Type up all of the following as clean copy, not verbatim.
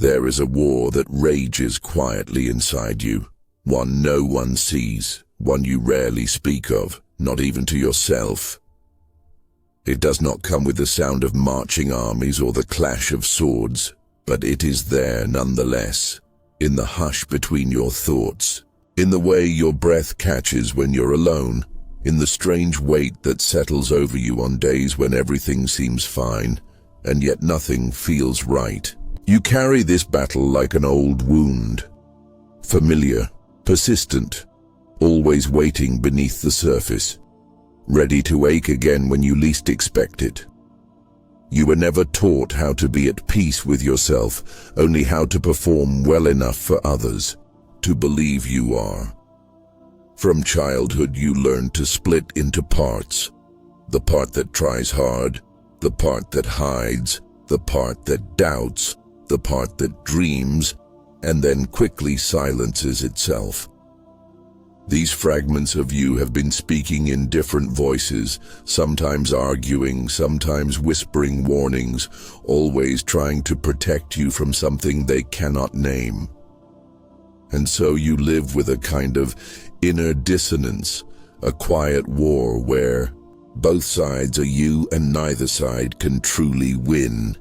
There is a war that rages quietly inside you, one no one sees, one you rarely speak of, not even to yourself. It does not come with the sound of marching armies or the clash of swords, but it is there nonetheless, in the hush between your thoughts, in the way your breath catches when you're alone, in the strange weight that settles over you on days when everything seems fine, and yet nothing feels right. You carry this battle like an old wound, familiar, persistent, always waiting beneath the surface, ready to ache again when you least expect it. You were never taught how to be at peace with yourself, only how to perform well enough for others, to believe you are. From childhood you learned to split into parts, the part that tries hard, the part that hides, the part that doubts, the part that dreams, and then quickly silences itself. These fragments of you have been speaking in different voices, sometimes arguing, sometimes whispering warnings, always trying to protect you from something they cannot name. And so you live with a kind of inner dissonance, a quiet war where both sides are you and neither side can truly win.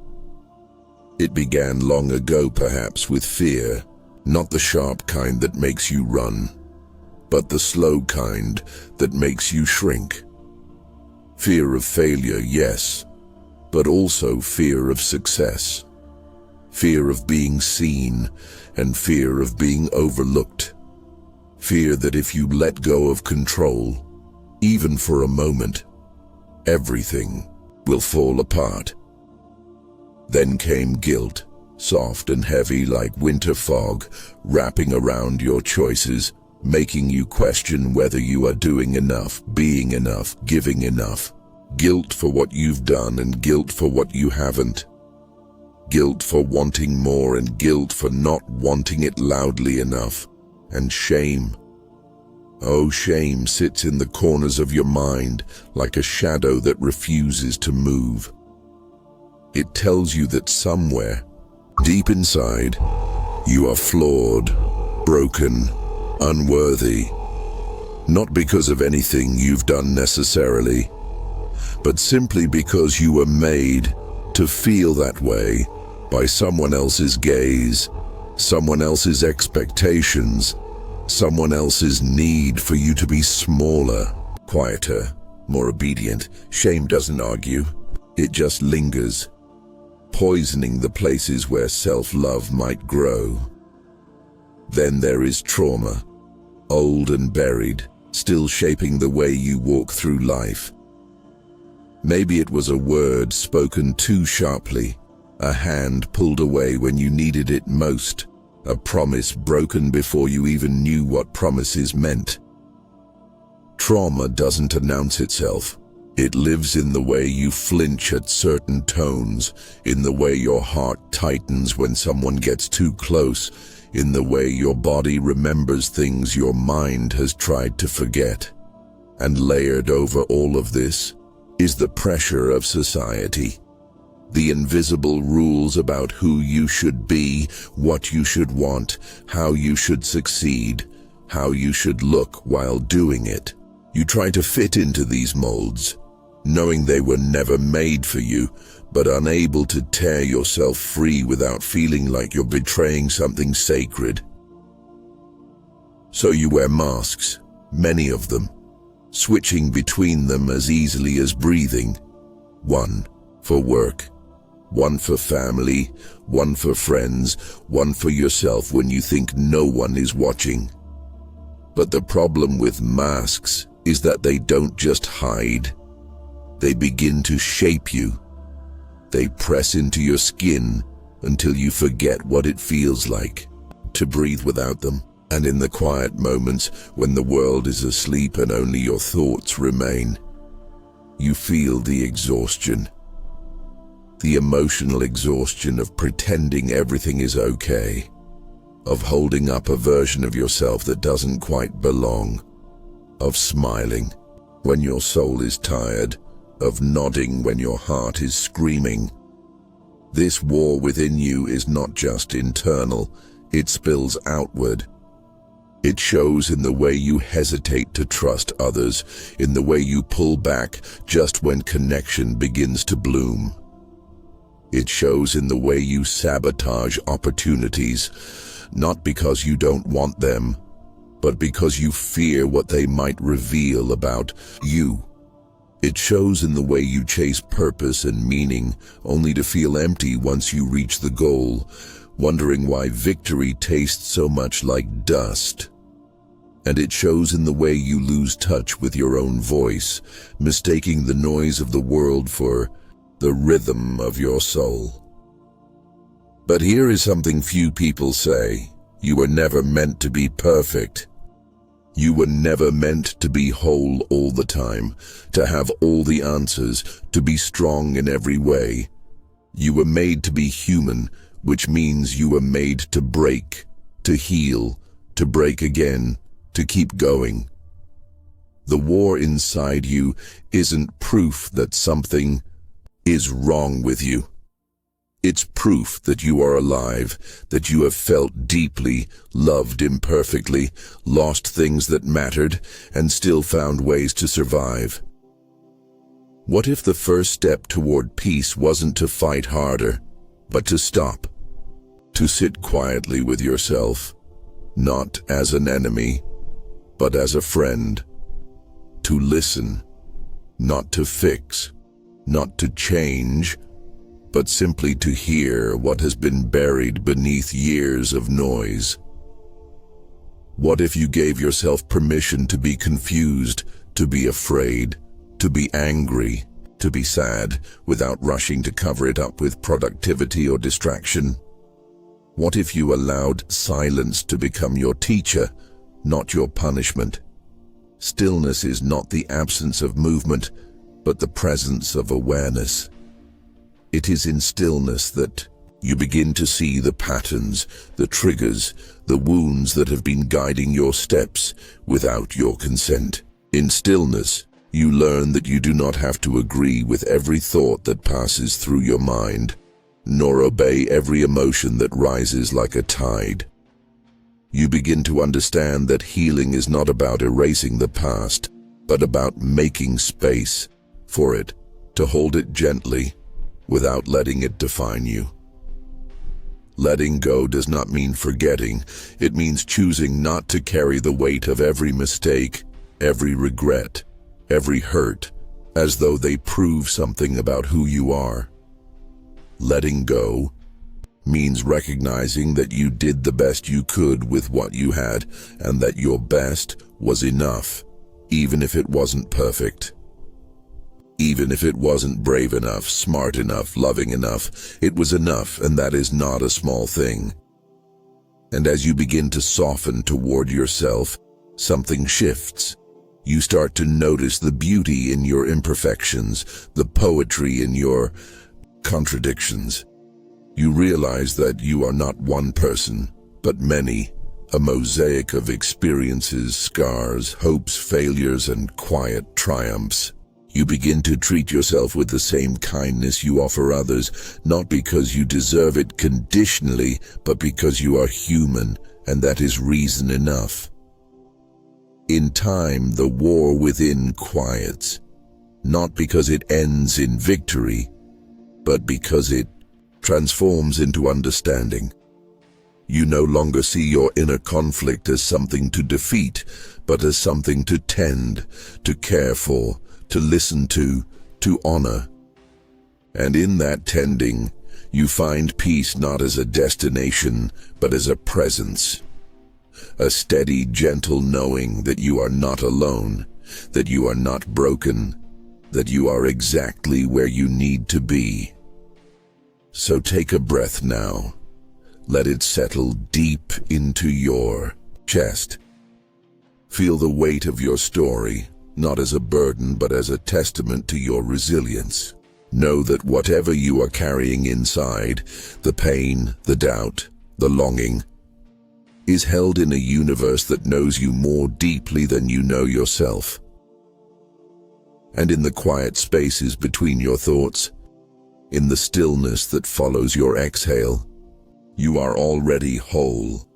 It began long ago, perhaps, with fear, not the sharp kind that makes you run, but the slow kind that makes you shrink. Fear of failure, yes, but also fear of success. Fear of being seen and fear of being overlooked. Fear that if you let go of control, even for a moment, everything will fall apart. Then came guilt, soft and heavy like winter fog, wrapping around your choices, making you question whether you are doing enough, being enough, giving enough. Guilt for what you've done and guilt for what you haven't. Guilt for wanting more and guilt for not wanting it loudly enough. And shame. Oh, shame sits in the corners of your mind like a shadow that refuses to move. It tells you that somewhere, deep inside, you are flawed, broken, unworthy, not because of anything you've done necessarily, but simply because you were made to feel that way by someone else's gaze, someone else's expectations, someone else's need for you to be smaller, quieter, more obedient. Shame doesn't argue, it just lingers, poisoning the places where self-love might grow. Then there is trauma, old and buried, still shaping the way you walk through life. Maybe it was a word spoken too sharply, a hand pulled away when you needed it most, a promise broken before you even knew what promises meant. Trauma doesn't announce itself. It lives in the way you flinch at certain tones, in the way your heart tightens when someone gets too close, in the way your body remembers things your mind has tried to forget. And layered over all of this is the pressure of society. The invisible rules about who you should be, what you should want, how you should succeed, how you should look while doing it. You try to fit into these molds, knowing they were never made for you, but unable to tear yourself free without feeling like you're betraying something sacred. So you wear masks, many of them, switching between them as easily as breathing. One for work, one for family, one for friends, one for yourself when you think no one is watching. But the problem with masks is that they don't just hide. They begin to shape you. They press into your skin until you forget what it feels like to breathe without them. And in the quiet moments when the world is asleep and only your thoughts remain, you feel the exhaustion. The emotional exhaustion of pretending everything is okay, of holding up a version of yourself that doesn't quite belong, of smiling when your soul is tired, of nodding when your heart is screaming. This war within you is not just internal, it spills outward. It shows in the way you hesitate to trust others, in the way you pull back just when connection begins to bloom. It shows in the way you sabotage opportunities, not because you don't want them, but because you fear what they might reveal about you. It shows in the way you chase purpose and meaning, only to feel empty once you reach the goal, wondering why victory tastes so much like dust. And it shows in the way you lose touch with your own voice, mistaking the noise of the world for the rhythm of your soul. But here is something few people say. You were never meant to be perfect. You were never meant to be whole all the time, to have all the answers, to be strong in every way. You were made to be human, which means you were made to break, to heal, to break again, to keep going. The war inside you isn't proof that something is wrong with you. It's proof that you are alive, that you have felt deeply, loved imperfectly, lost things that mattered, and still found ways to survive. What if the first step toward peace wasn't to fight harder, but to stop, to sit quietly with yourself, not as an enemy, but as a friend, to listen, not to fix, not to change, but simply to hear what has been buried beneath years of noise? What if you gave yourself permission to be confused, to be afraid, to be angry, to be sad, without rushing to cover it up with productivity or distraction? What if you allowed silence to become your teacher, not your punishment? Stillness is not the absence of movement, but the presence of awareness. It is in stillness that you begin to see the patterns, the triggers, the wounds that have been guiding your steps without your consent. In stillness, you learn that you do not have to agree with every thought that passes through your mind, nor obey every emotion that rises like a tide. You begin to understand that healing is not about erasing the past, but about making space for it, to hold it gently, without letting it define you. Letting go does not mean forgetting. It means choosing not to carry the weight of every mistake, every regret, every hurt, as though they prove something about who you are. Letting go means recognizing that you did the best you could with what you had, and that your best was enough, even if it wasn't perfect. Even if it wasn't brave enough, smart enough, loving enough, it was enough, and that is not a small thing. And as you begin to soften toward yourself, something shifts. You start to notice the beauty in your imperfections, the poetry in your contradictions. You realize that you are not one person, but many, a mosaic of experiences, scars, hopes, failures, and quiet triumphs. You begin to treat yourself with the same kindness you offer others, not because you deserve it conditionally, but because you are human, and that is reason enough. In time, the war within quiets, not because it ends in victory, but because it transforms into understanding. You no longer see your inner conflict as something to defeat, but as something to tend, to care for, to listen to honor. And in that tending, you find peace not as a destination, but as a presence. A steady, gentle knowing that you are not alone, that you are not broken, that you are exactly where you need to be. So take a breath now. Let it settle deep into your chest. Feel the weight of your story, not as a burden, but as a testament to your resilience. Know that whatever you are carrying inside, the pain, the doubt, the longing, is held in a universe that knows you more deeply than you know yourself. And in the quiet spaces between your thoughts, in the stillness that follows your exhale, you are already whole.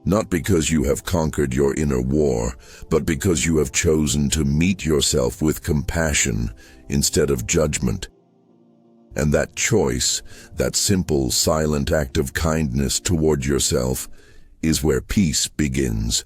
Not because you have conquered your inner war, but because you have chosen to meet yourself with compassion instead of judgment. And that choice, that simple, silent act of kindness toward yourself, is where peace begins.